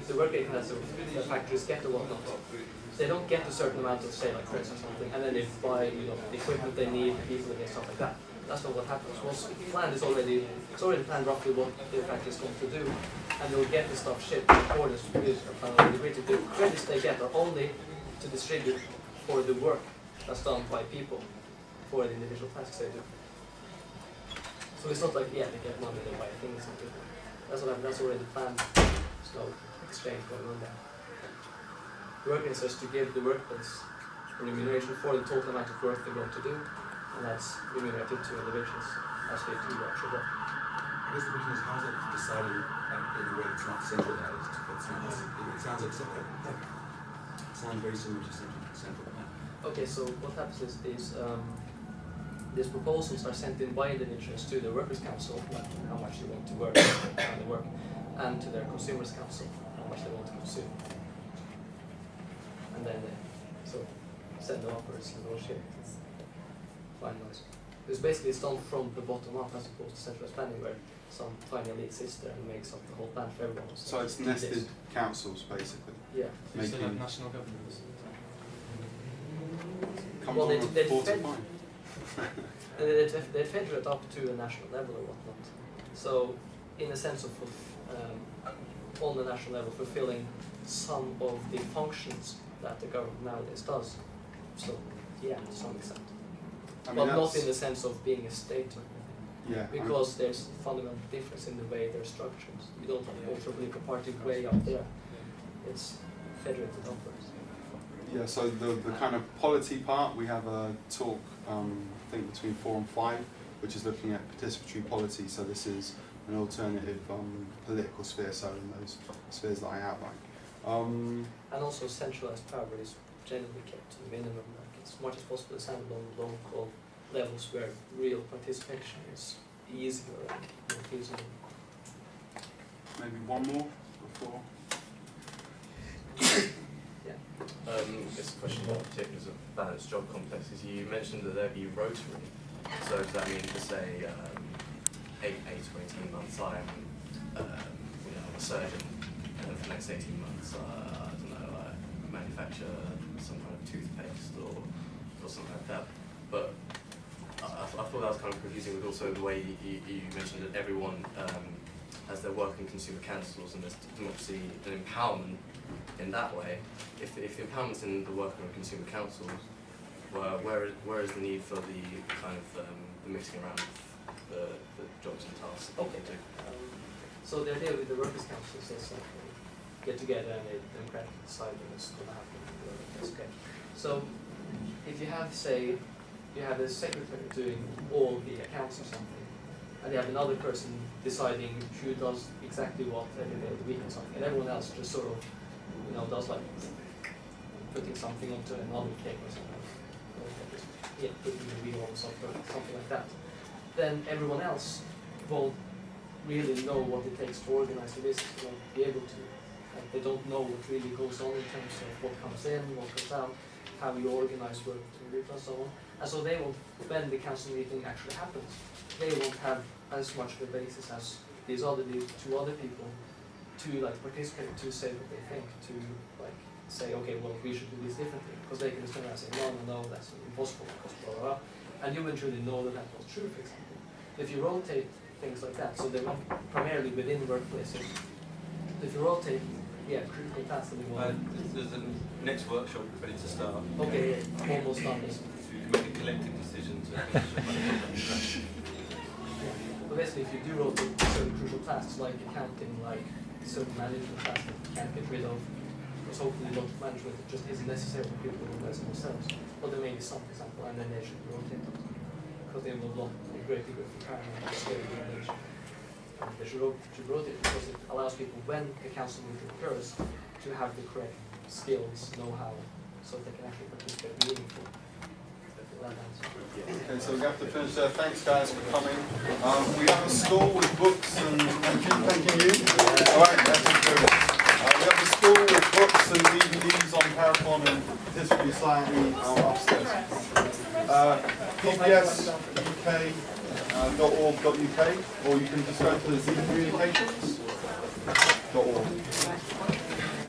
the work rate has the factories get a lot of. They don't get a certain amount of, say, like credits or something, and then they buy, the equipment they need, people they get, stuff like that. That's not what happens. Once planned, it's already planned roughly what the factory is going to do, and they'll get the stuff shipped in accordance with the credits they get are only to distribute for the work that's done by people for the individual tasks they do. So it's not like, yeah, they get money, they buy things and people. That's already planned. There's no exchange going on there. The work is just to give the workplace remuneration for the total amount of work they're going to do, and that's remunerated to individuals as they do the actual work. I guess the question is, how is that decided in a way that's not centralized? It sounds very similar to central plan. Okay, so what happens is these proposals are sent in by individuals to the Workers' Council, like how much they want to work, and to their Consumers' Council, how much they want to consume. And then they send the offers, negotiate, finalize. It's basically done from the bottom up as opposed to centralized planning, where some tiny elite sits there and makes up the whole plan for everyone. So it's nested councils, basically. Yeah. You still have national governments. Well, they federate up to a national level or whatnot. So, in a sense of on the national level, fulfilling some of the functions that the government nowadays does. So, yeah, to some extent. But not in the sense of being a state or anything. Yeah. Because there's a fundamental difference in the way they're structured. You don't have the ultra-political party way up there. It's federated upwards. Yeah, so the kind of polity part, we have a talk, I think between 4 and 5, which is looking at participatory polity. So this is an alternative political sphere, so in those spheres that I outlined. And also centralized power is generally kept to the minimum, like as much as possible standalone local levels where real participation is easier and more feasible. Maybe one more before? It's a question about particulars of balanced job complexes. You mentioned that there'd be rotary. So does that mean to say 8 or 18 months I'm a surgeon, and then for the next 18 months I don't know, I manufacture some kind of toothpaste or something like that. But I thought that was kind of confusing with also the way you mentioned that everyone has their work in consumer councils and there's democracy and empowerment in that way. If the empowerment's in the worker and consumer councils, where is the need for the kind of the mixing around the jobs and tasks? Okay. So the idea with the workers' councils is that they get together and they democratically decide what's going to happen. Okay. So if you have, say, you have a secretary doing all the accounts or something, and you have another person deciding who does exactly what every day of the week or something, and everyone else just sort of, does like putting something onto another cake or something, putting the wheel on something like that, then everyone else won't really know what it takes to organize the business. They won't be able to. Like, they don't know what really goes on in terms of what comes in, what goes out, how you organize work between people and so on. And so they won't, when the council meeting actually happens, they won't have as much of a basis as these two other people to participate, to say what they think, to say, okay, well, we should do this differently, because they can just turn around and say, no, that's impossible, because blah, blah, blah. And you wouldn't really know that was true, for example. If you rotate things like that, so they're not primarily within workplaces. If you rotate, critical tasks that they want. There's a next workshop ready to start. Okay, almost done this. To make a collective decision to But basically, if you do rotate certain crucial tasks like accounting, like certain management tasks that you can't get rid of, because hopefully a lot of management just isn't necessary for people to organize themselves. But there may be some, for example, and then they should rotate them, because they will not be greatly good for time and scale organization. And they should rotate because it allows people, when the council meeting occurs, to have the correct skills, know-how, so they can actually participate meaningfully. Okay, so we have to finish there. Thanks, guys, for coming. We have a stall with books and thanking you. All right, that's it. We have a stall with books and DVDs on ParEcon and Participatory Society upstairs. PPSUK.org.uk, or you can just go to the Z Communications. .org.